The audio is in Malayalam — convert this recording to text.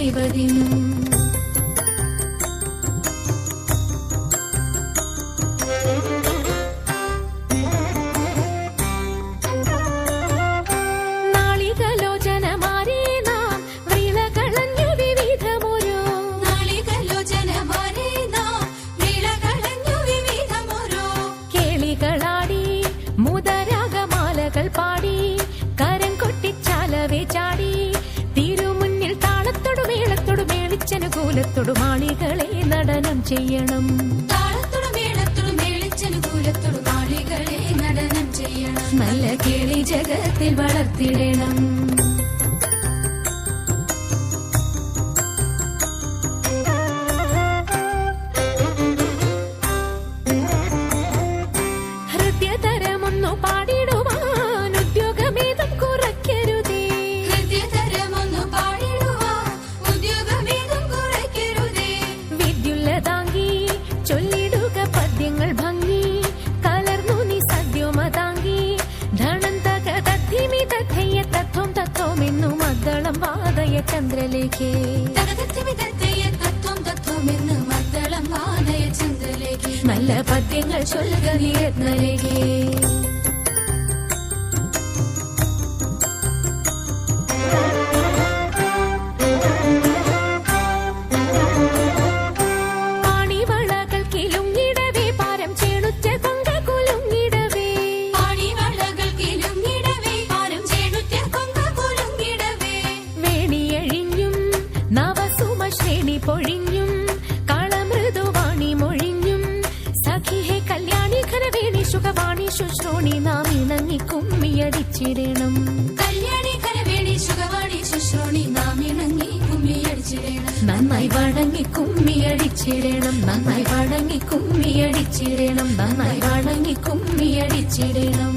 ശ്രീപതിനും പാടി കരം കൊട്ടിച്ചാലവേ ചാടി തിരുമുന്നിൽ താളത്തോടു മേളത്തോടു മേളിച്ചനുകൂലത്തോടു മാളികളെ നടനം ചെയ്യണം. താളത്തോടു മേളത്തോടു മേളിച്ചനുകൂലത്തോടു മാളികളെ നടനം ചെയ്യണം. നല്ല കേളി ജഗത്തിൽ വളർത്തിടണം. ചന്ദ്രലേഖേ നല്ല പദ്യങ്ങൾ ചൊല്ലുക നീ രത്നലേഖേ. പൊഴിഞ്ഞും കളമൃദുവാണി മൊഴിഞ്ഞും സഖിഹേ കല്യാണി ഖരവേണി സുഖവാണി ശുശ്രൂണി നാം ഇണങ്ങി കുമ്മിയടിച്ചിടണം. കല്യാണി ഖരവേണി സുഖവാണി ശുശ്രൂണി നാം ഇണങ്ങി കുമ്മിയടിച്ചിടണം. നന്നായി വഴങ്ങി കുമ്മിയടിച്ചിടണം. നന്നായി വഴങ്ങി കുമ്മിയടിച്ചിടണം. നന്നായി വഴങ്ങി കുമ്മിയടിച്ചിടണം.